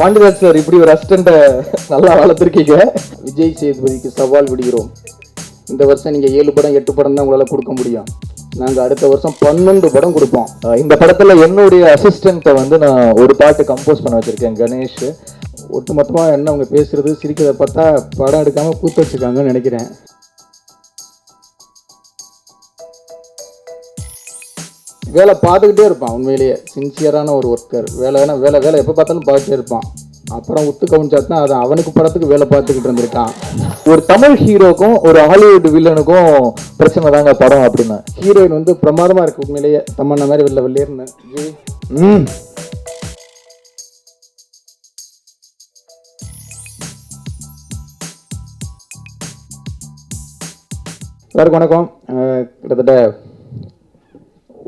Pandiraj sir இப்படி ஒரு அசிஸ்டண்ட்டை நல்லா வளர்த்துருக்கீங்க. விஜய் சேதுபதிக்கு சவால் விடுகிறோம். இந்த வருஷம் நீங்கள் 7 படம் 8 படம் தான் உங்களால் கொடுக்க முடியும். நாங்கள் அடுத்த வருஷம் 12 படம் கொடுப்போம். இந்த படத்தில் என்னுடைய அசிஸ்டண்ட்டை வந்து நான் ஒரு பாட்டு கம்போஸ் பண்ண வச்சுருக்கேன், கணேஷ். ஒட்டு மொத்தமாக என்ன அவங்க பேசுகிறது சிரிக்கிறத பார்த்தா படம் எடுக்காமல் கூத்து வச்சுருக்காங்கன்னு நினைக்கிறேன். வேலை பார்த்துக்கிட்டே இருப்பான். உண்மையிலேயே சின்சியரான ஒரு ஒர்க்கர். வேலை எப்போ பார்த்தாலும் பார்த்துட்டே இருப்பான். அப்புறம் உத்து கவனிச்சாத்தான் அது அவனுக்கு படத்துக்கு வேலை பார்த்துக்கிட்டு இருந்திருக்கான். ஒரு தமிழ் ஹீரோக்கும் ஒரு ஹாலிவுட் வில்லனுக்கும் பிரச்சனை தாங்க படம் அப்படின்னா. ஹீரோயின் வந்து பிரமாதமாக இருக்குது உண்மையிலேயே. தம்மண்ண மாதிரி வெள்ளையர்னு எல்லாருக்கும் வணக்கம். கிட்டத்தட்ட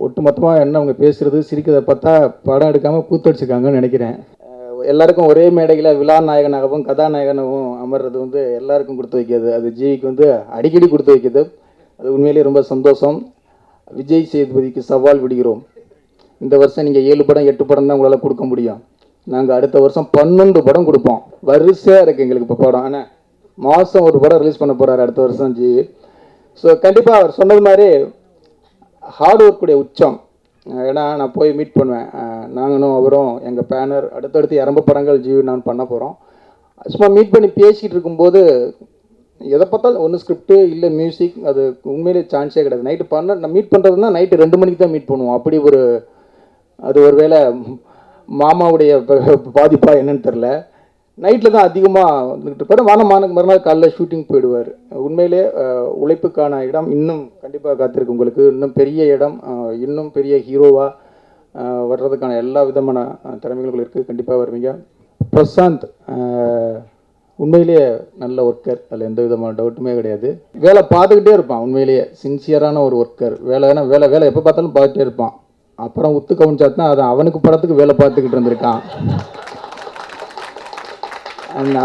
ஒட்டு மொத்தமாக என்ன அவங்க பேசுகிறது சிரிக்கிறத பார்த்தா படம் எடுக்காமல் கூத்தடிச்சிருக்காங்கன்னு நினைக்கிறேன். எல்லாருக்கும் ஒரே மேடையில் விழா நாயகனாகவும் கதாநாயகனாகவும் அமர்றது வந்து எல்லாருக்கும் கொடுத்து வைக்கிறது. அது ஜிவிக்கு வந்து அடிக்கடி கொடுத்து வைக்கிது. அது உண்மையிலேயே ரொம்ப சந்தோஷம். விஜய் சேதுபதிக்கு சவால் விடுகிறோம். இந்த வருஷம் நீங்கள் 7 படம் 8 படம் தான் உங்களால் கொடுக்க முடியும். நாங்கள் அடுத்த வருஷம் 12 படம் கொடுப்போம். வரிசையாக இருக்குது எங்களுக்கு இப்போ படம். ஆனால் மாதம் ஒரு படம் ரிலீஸ் பண்ண போகிறாரு அடுத்த வருஷம் ஜிவி. ஸோ கண்டிப்பாக அவர் சொன்னது மாதிரி ஹார்ட் ஒர்க்குடைய உச்சம். ஏன்னா நான் போய் மீட் பண்ணுவேன். நாங்களும் அவரும் எங்கள் பேனர் அடுத்தடுத்து 2 படங்கள் ஜிவி நான் பண்ண போகிறோம். சும்மா மீட் பண்ணி பேசிகிட்டு இருக்கும்போது எதை பார்த்தாலும் ஒன்று ஸ்கிரிப்டு இல்லை மியூசிக், அது உண்மையிலே சான்ஸே கிடையாது. நைட்டு நான் மீட் பண்ணுறதுனா நைட்டு 2 மணிக்கு தான் மீட் பண்ணுவோம். அப்படி அது ஒரு வேளை மாமாவுடைய பாதிப்பாக என்னன்னு தெரில. நைட்டில் தான் அதிகமாக வந்துக்கிட்டு இருப்பார். வானமானுக்கு மறுநாள் காலையில் ஷூட்டிங் போயிடுவார். உண்மையிலே உழைப்புக்கான இடம் இன்னும் கண்டிப்பாக காத்திருக்கு உங்களுக்கு. இன்னும் பெரிய இடம், இன்னும் பெரிய ஹீரோவாக வர்றதுக்கான எல்லா விதமான திறமைகளும் இருக்குது. கண்டிப்பாக வருவீங்க. பிரசாந்த் உண்மையிலேயே நல்ல ஒர்க்கர், அதில் எந்த விதமான டவுட்டுமே கிடையாது. வேலை பார்த்துக்கிட்டே இருப்பான். உண்மையிலேயே சின்சியரான ஒரு ஒர்க்கர். வேலை எப்போ பார்த்தாலும் பார்த்துட்டே இருப்பான். அப்புறம் உத்து கவனிச்சாத்தான் அது அவனுக்கு படத்துக்கு வேலை பார்த்துக்கிட்டு இருந்திருக்கான்.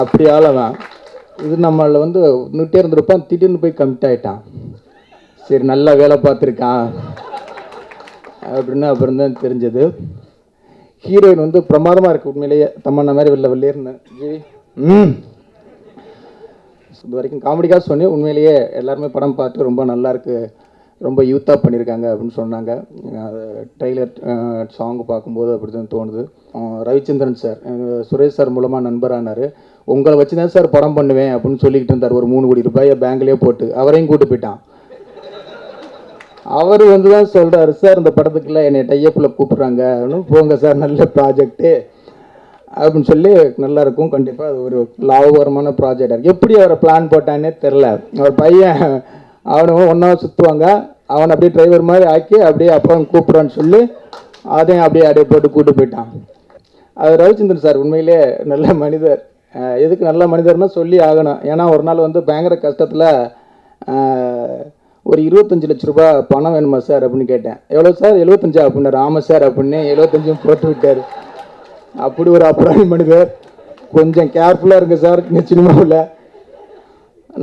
அப்படி ஆளவன் இது நம்மளில் வந்து நின்றுட்டே இருந்திருப்பான். திடீர்னு போய் கமிட் ஆகிட்டான். சரி நல்லா வேலை பார்த்துருக்கான் அப்படின்னு அப்புறம் தான் தெரிஞ்சது. ஹீரோயின் வந்து பிரமாதமாக இருக்குது உண்மையிலேயே. தம்மண்ண மாதிரி வெள்ளையர்னு இது வரைக்கும் காமெடிக்காக சொன்னேன். உண்மையிலேயே எல்லாருமே படம் பார்த்து ரொம்ப நல்லாயிருக்கு, ரொம்ப யூத்தாக பண்ணியிருக்காங்க அப்படின்னு சொன்னாங்க. அது ட்ரெய்லர் சாங்கு பார்க்கும்போது அப்படி தான் தோணுது. ரவிச்சந்திரன் சார் சுரேஷ் சார் மூலமாக நண்பரானார். உங்களை வச்சு தான் சார் படம் பண்ணுவேன் அப்படின்னு சொல்லிக்கிட்டு இருந்தார். ஒரு 3 கோடி ரூபாயை பேங்க்லேயே போட்டு அவரையும் கூட்டு போயிட்டான். அவர் வந்து தான் சொல்கிறார், சார் இந்த படத்துக்குள்ள என்னை டையப்பில் கூப்பிட்றாங்க அப்படின்னு. போங்க சார், நல்ல ப்ராஜெக்ட்டு அப்படின்னு சொல்லி நல்லாயிருக்கும். கண்டிப்பாக அது ஒரு லாபகரமான ப்ராஜெக்டாக இருக்குது. எப்படி அவரை பிளான் போட்டானே தெரில. அவர் பையன் அவனும் ஒன்றா சுற்றுவாங்க. அவனை அப்படியே டிரைவர் மாதிரி ஆக்கி அப்படியே அப்புறம் கூப்பிட்றான்னு சொல்லி அதையும் அப்படியே போட்டு கூட்டு போயிட்டான். அது ரவிச்சந்திரன் சார் உண்மையிலே நல்ல மனிதர். எதுக்கு நல்ல மனிதர்னால் சொல்லி ஆகணும். ஏன்னா ஒரு நாள் வந்து பயங்கர கஷ்டத்தில் ஒரு 25 லட்ச ரூபா பணம் வேணுமா சார் அப்படின்னு கேட்டேன். எவ்வளோ சார்? 75 அப்படின்னாரு. ஆமாம் சார் அப்படின்னு 75 போட்டு விட்டார். அப்படி ஒரு அப்புறாணி மனிதர். கொஞ்சம் கேர்ஃபுல்லாக இருங்க சார் இந்த சினிமாவில்.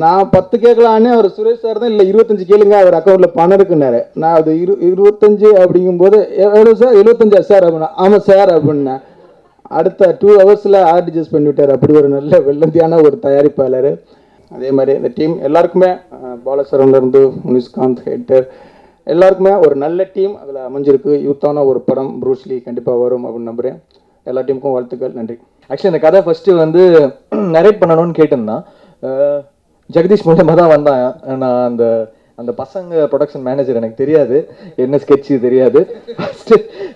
நான் 10 கேட்கலான்னு அவர் சுரேஷ் சார் தான் இல்லை 25 கேளுங்க, அவர் அக்கௌண்ட்டில் பணம் இருக்குன்னாரு. நான் அது 25 அப்படிங்கும்போது எவ்வளோ சார்? 75 சார் அப்படின்னா. ஆமாம் சார் அப்படின்னேன். அடுத்த 2 ஹவர்ஸில் ஆர்டிஜஸ் பண்ணிவிட்டார். அப்படி ஒரு நல்ல வெள்ளந்தியான ஒரு தயாரிப்பாளர். அதே மாதிரி இந்த டீம் எல்லாருக்குமே, பாலசரன்லேருந்து முனிஷ்காந்த் ஹெட்டர் எல்லாருக்குமே ஒரு நல்ல டீம் அதில் அமைஞ்சிருக்கு. யூத்தான ஒரு படம் ப்ரூஸ்லி கண்டிப்பாக வரும் அப்படின்னு நம்புகிறேன். எல்லா டீமுக்கும் வாழ்த்துக்கள். நன்றி. ஆக்சுவலி இந்த கதை ஃபஸ்ட்டு வந்து நரேட் பண்ணணும்னு கேட்டிருந்தான். ஜெகதீஷ் மூலமாக தான் வந்தான். நான் அந்த பசங்க ப்ரொடக்ஷன் மேனேஜர் எனக்கு தெரியாது, என்ன ஸ்கெட்சு தெரியாது.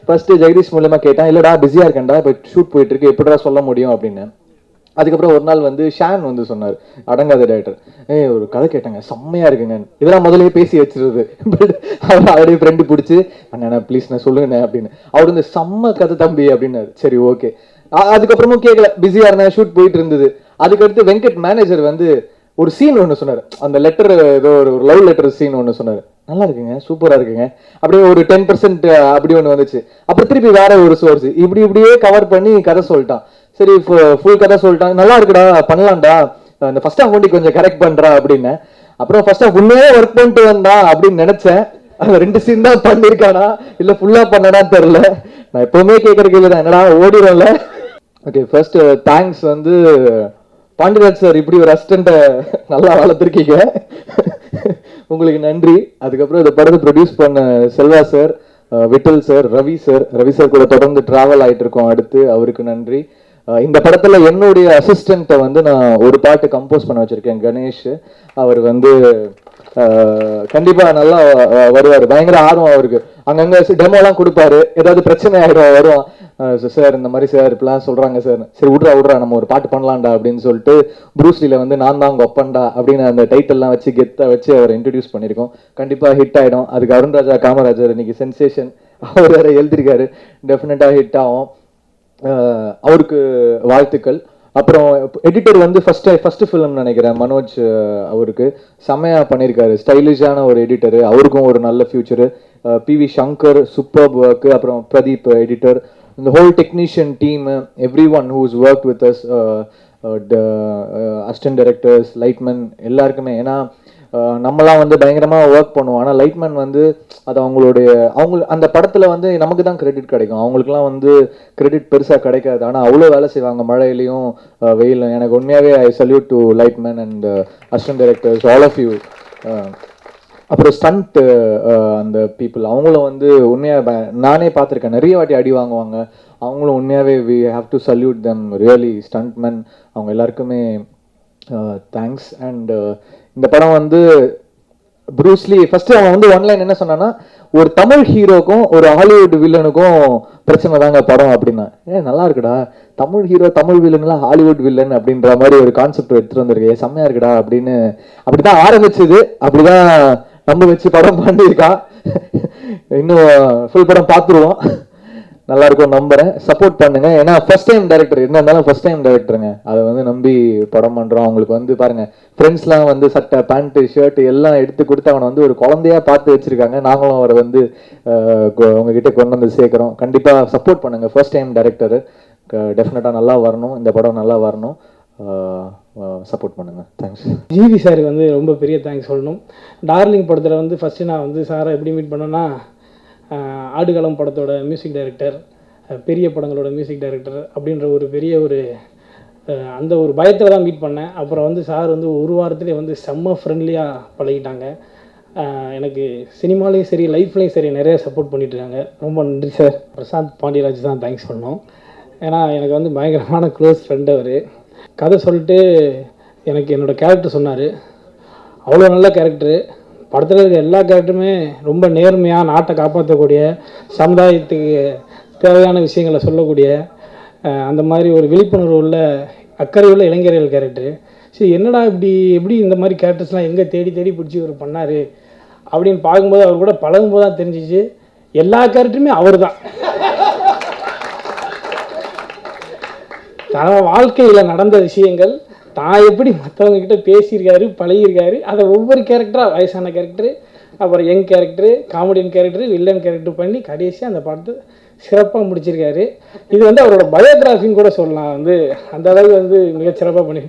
ஃபஸ்ட்டு ஜெகதீஷ் மூலமாக கேட்டான். இல்லைடா பிஸியாக இருக்கேன்டா, இப்போ ஷூட் போயிட்டுருக்கு, எப்படிடா சொல்ல முடியும் அப்படின்னு. அதுக்கப்புறம் ஒரு நாள் வந்து ஷான் வந்து சொன்னார், அடங்காத டைரக்டர், ஒரு கதை கேட்டாங்க செம்மையாக இருக்குங்க. இதெல்லாம் முதலே பேசி வச்சிருது. பட் அவர் அவருடைய ஃப்ரெண்டு பிடிச்சி, அண்ணா ப்ளீஸ் நான் சொல்லுங்கண்ணே அப்படின்னு. அவர் வந்து செம்ம கதை தம்பி அப்படின்னாரு. சரி ஓகே. அதுக்கப்புறமும் கேட்கல, பிஸியாக இருந்தேன், ஷூட் போயிட்டு இருந்தது. அதுக்கடுத்து வெங்கட் மேனேஜர் வந்து ஒரு சீன் ஒன்று சொன்னார். அந்த லெட்டர் ஏதோ ஒரு லவ் லெட்டர் சீன் ஒன்று சொன்னார். நல்லா இருக்குங்க, சூப்பராக இருக்குங்க. அப்படியே ஒரு 10% அப்படி ஒன்று வந்துச்சு. அப்புறம் திருப்பி வேற ஒரு சோர்ஸ் இப்படியே கவர் பண்ணி கதை சொல்லிட்டான். சரி ஃபுல் கதை சொல்லிட்டான். நல்லா இருக்குடா, பண்ணலாம்டா, அந்த ஃபர்ஸ்ட் ஹாஃப் வண்டி கொஞ்சம் கரெக்ட் பண்ணுறா அப்படின்னு. அப்புறம் ஃபர்ஸ்ட் ஹாஃப் உண்மையே ஒர்க் பண்ணிட்டு வந்தா அப்படின்னு நினைச்சேன். அந்த 2 சீன் தான் பண்ணியிருக்கானா இல்லை ஃபுல்லாக பண்ணடான்னு தெரில. நான் எப்பவுமே கேட்குற கேள்வி தான், என்னடா ஓடிடும்ல ஓகே, ஃபர்ஸ்ட் தேங்க்ஸ் வந்து பாண்டியராஜ் சார், இப்படி ஒரு அசிஸ்டண்ட்டை நல்லா வளர்த்துருக்கீங்க, உங்களுக்கு நன்றி. அதுக்கப்புறம் இந்த படத்தை ப்ரொடியூஸ் பண்ண Selva sir, Vittal sir, Ravi sir கூட தொடர்ந்து டிராவல் ஆகிட்டு இருக்கோம் அடுத்து, அவருக்கு நன்றி. இந்த படத்துல என்னுடைய அசிஸ்டண்ட்டை வந்து நான் ஒரு பாட்டு கம்போஸ் பண்ண வச்சிருக்கேன், கணேஷ். அவர் வந்து கண்டிப்பா நல்லா வருவார், பயங்கர ஆர்வம் அவருக்கு. அங்கங்க டெமோலாம் கொடுப்பாரு, ஏதாவது பிரச்சனை ஆயிடும் வரும், சார் இந்த மாதிரி சார் இப்பெல்லாம் சொல்றாங்க சார், சரி விட்றா நம்ம ஒரு பாட்டு பண்ணலாம்டா அப்படின்னு சொல்லிட்டு ப்ரூஸ்லில வந்து நான் தான் உங்க ஒப்பன்டா அப்படின்னு அந்த டைட்டில்லாம் வச்சு கெத்தா வச்சு அவரை இன்ட்ரடியூஸ் பண்ணியிருக்கோம். கண்டிப்பா ஹிட் ஆயிடும். அதுக்கு அருண்ராஜா காமராஜர் இன்னைக்கு சென்சேஷன், அவர் வேற எழுதியிருக்காரு, டெஃபினட்டா ஹிட் ஆகும். அவருக்கு வாழ்த்துக்கள். அப்புறம் எடிட்டர் வந்து ஃபர்ஸ்ட் ஃபிலிம் நினைக்கிறேன் மனோஜ், அவருக்கு செம்மையா பண்ணியிருக்காரு, ஸ்டைலிஷான ஒரு எடிட்டர், அவருக்கும் ஒரு நல்ல future. PV Shankar super work. அப்புறம் பிரதீப் எடிட்டர், இந்த whole technician team, everyone who's work with us, assistant directors, lightman எல்லாருக்குமே. ஏன்னா நம்மலாம் வந்து பயங்கரமாக ஒர்க் பண்ணுவோம், ஆனால் லைட்மேன் வந்து அது அவங்க அந்த படத்தில் வந்து நமக்கு தான் கிரெடிட் கிடைக்கும், அவங்களுக்குலாம் வந்து கிரெடிட் பெருசாக கிடைக்காது. ஆனால் அவ்வளோ வேலை செய்வாங்க மழையிலையும் வெயிலும். எனக்கு உண்மையாகவே I salute to lightman and assistant directors, all of you. அப்புறம் ஸ்டண்ட் அந்த பீப்புள், அவங்களும் வந்து உண்மையாக நானே பார்த்துருக்கேன், நிறைய வாட்டி அடி வாங்குவாங்க, அவங்களும் உண்மையாகவே we have to salute them, really stuntman, அவங்க எல்லாருக்குமே தேங்க்ஸ். அண்ட் இந்த படம் வந்து ப்ரூஸ்லி ஃபர்ஸ்ட் அவன் வந்து ஒன்லைன் என்ன சொன்னான்னா, ஒரு தமிழ் ஹீரோக்கும் ஒரு ஹாலிவுட் வில்லனுக்கும் பிரச்சனை தாங்க படம் அப்படின்னா, நல்லா இருக்குடா, தமிழ் ஹீரோ தமிழ் வில்லன்லாம் ஹாலிவுட் வில்லன் அப்படின்ற மாதிரி ஒரு கான்செப்ட் எடுத்துட்டு வந்திருக்கு, செம்மையா இருக்குடா அப்படின்னு. அப்படிதான் ஆரம்பிச்சது, அப்படிதான் நம்ம வச்சு படம் பண்ணியிருக்கான். இன்னும் ஃபுல் படம் பார்த்துருவோம், நல்லா இருக்கும் நம்புறேன். சப்போர்ட் பண்ணுங்க, ஏன்னா ஃபர்ஸ்ட் டைம் டைரக்டர், என்ன இருந்தாலும் ஃபர்ஸ்ட் டைம் டைரக்டருங்க, அதை வந்து நம்பி படம் பண்றோம். அவங்களுக்கு வந்து பாருங்க, ஃப்ரெண்ட்ஸ்லாம் வந்து சட்டை பேண்ட் ஷர்ட் எல்லாம் எடுத்து கொடுத்து அவனை வந்து ஒரு குழந்தையா பார்த்து வச்சிருக்காங்க. நாங்களும் அவரை வந்து உங்ககிட்ட கொண்டு வந்து சேர்க்குறோம். கண்டிப்பா சப்போர்ட் பண்ணுங்க, ஃபர்ஸ்ட் டைம் டைரக்டர், டெஃபினட்டா நல்லா வரணும், இந்த படம் நல்லா வரணும், சப்போர்ட் பண்ணுங்க. தேங்க்ஸ். ஜிவி சாருக்கு வந்து ரொம்ப பெரிய தேங்க்ஸ் சொல்லணும். டார்லிங் படத்தில் வந்து ஃபஸ்ட்டு நான் வந்து சாரை எப்படி மீட் பண்ணேன்னா, ஆடுகளம் படத்தோட மியூசிக் டைரக்டர், பெரிய படங்களோட மியூசிக் டைரக்டர் அப்படின்ற ஒரு பெரிய ஒரு அந்த ஒரு பயத்தில் தான் மீட் பண்ணேன். அப்புறம் வந்து சார் வந்து ஒரு வாரத்துலேயே வந்து செம்ம ஃப்ரெண்ட்லியாக பழகிட்டாங்க. எனக்கு சினிமாலேயும் சரி லைஃப்லேயும் சரி நிறைய சப்போர்ட் பண்ணிட்டுருக்காங்க. ரொம்ப நன்றி சார். பிரசாந்த் பாண்டியராஜ் தான் தேங்க்ஸ் பண்ணோம். ஏன்னா எனக்கு வந்து பயங்கரமான க்ளோஸ் ஃப்ரெண்ட் அவர். கதை சொல்லிட்டு எனக்கு என்னோடய கேரக்டர் சொன்னார், அவ்வளோ நல்ல கேரக்டரு. படத்தில் இருக்க எல்லா கேரக்டருமே ரொம்ப நேர்மையாக நாட்டை காப்பாற்றக்கூடிய, சமுதாயத்துக்கு தேவையான விஷயங்களை சொல்லக்கூடிய அந்த மாதிரி ஒரு விழிப்புணர்வு உள்ள அக்கறை உள்ள இளைஞர்கள் கேரக்டரு. சரி என்னடா எப்படி இந்த மாதிரி கேரக்டர்ஸ்லாம் எங்கே தேடி தேடி பிடிச்சி இவர் பண்ணார் அப்படின்னு பார்க்கும்போது, அவர் கூட பழகும்போது தான் தெரிஞ்சிச்சு எல்லா கேரக்டருமே அவர் தான். தன் வாழ்க்கையில் நடந்த விஷயங்கள், தான் எப்படி மற்றவங்க கிட்ட பேசியிருக்காரு பழகியிருக்காரு, அதை ஒவ்வொரு கேரக்டராக, வயசான கேரக்டரு, அப்புறம் young character, comedian character, villain character பண்ணி கடைசியாக அந்த படத்தை சிறப்பாக முடிச்சிருக்காரு. இது வந்து அவரோட பயோகிராஃபின்னு கூட சொல்லலாம். வந்து அந்த அளவுக்கு வந்து மிகச்சிறப்பாக பண்ணி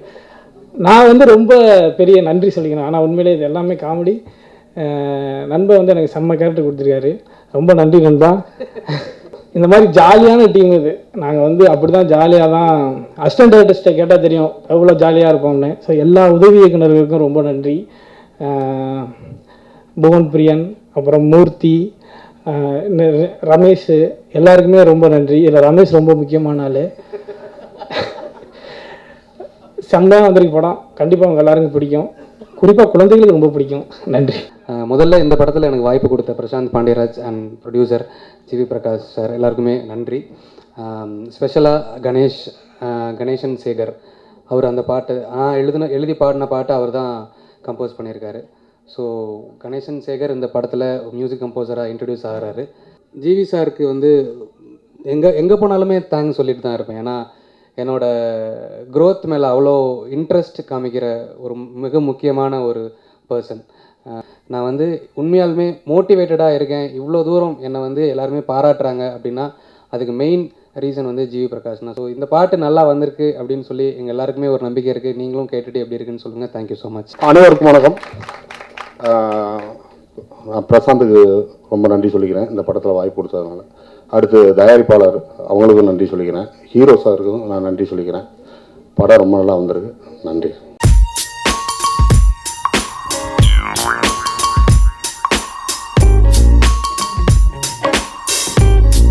நான் வந்து ரொம்ப பெரிய நன்றி சொல்லிக்கிறேன். ஆனால் உண்மையிலே இது எல்லாமே காமெடி. நண்பன் வந்து எனக்கு செம்ம கேரக்டர் கொடுத்துருக்காரு, ரொம்ப நன்றி நண்பா. இந்த மாதிரி ஜாலியான டீம் இது. நாங்கள் வந்து அப்படி தான் ஜாலியாக தான், அசிஸ்டன்ட் டைரக்டர்ஸ்ட்டை கேட்டால் தெரியும் எவ்வளோ ஜாலியாக இருப்போம்னு. ஸோ எல்லா உதவி இயக்குநர்களுக்கும் ரொம்ப நன்றி. புவன் பிரியன், அப்புறம் மூர்த்தி, ரமேஷ், எல்லாருக்குமே ரொம்ப நன்றி. இதில் ரமேஷ் ரொம்ப முக்கியமான ஆள். செம்மையாக வந்திருக்கு படம், கண்டிப்பாக அவங்க எல்லாருக்கும் பிடிக்கும், குறிப்பாக குழந்தைகளுக்கு ரொம்ப பிடிக்கும். நன்றி. முதல்ல இந்த படத்தில் எனக்கு வாய்ப்பு கொடுத்த Prasanth Pandiyaraj and producer GV Prakash sir எல்லாருக்குமே நன்றி. ஸ்பெஷலாக கணேசன் சேகர், அவர் அந்த பாட்டு எழுதி பாடின பாட்டு அவர் தான் கம்போஸ் பண்ணியிருக்காரு. ஸோ கணேசன் சேகர் இந்த படத்தில் மியூசிக் கம்போசராக இன்ட்ரடியூஸ் ஆகிறாரு. ஜிவி சாருக்கு வந்து எங்கே போனாலுமே தேங்க்ஸ் சொல்லிட்டு தான் இருப்பேன். ஏன்னா என்னோடய க்ரோத் மேலே அவ்வளோ இன்ட்ரெஸ்ட் காமிக்கிற ஒரு மிக முக்கியமான ஒரு பர்சன். நான் வந்து உண்மையாலுமே மோட்டிவேட்டடாக இருக்கேன், இவ்வளோ தூரம் என்னை வந்து எல்லாருமே பாராட்டுறாங்க அப்படின்னா அதுக்கு மெயின் ரீசன் வந்து ஜிவி பிரகாஷ் தான். ஸோ இந்த பாட்டு நல்லா வந்திருக்கு அப்படின்னு சொல்லி எங்கள் எல்லாருக்குமே ஒரு நம்பிக்கை இருக்குது. நீங்களும் கேட்டுட்டு எப்படி இருக்குன்னு சொல்லுங்கள். Thank you so much. அனைவருக்கும் வணக்கம். நான் பிரசாந்துக்கு ரொம்ப நன்றி சொல்லிக்கிறேன் இந்த படத்தில் வாய்ப்பு கொடுத்ததுனால. அடுத்து தயாரிப்பாளர் அவங்களுக்கும் நன்றி சொல்லிக்கிறேன். ஹீரோ சாருக்கும் நான் நன்றி சொல்லிக்கிறேன். படம் ரொம்ப நல்லா வந்திருக்கு. நன்றி.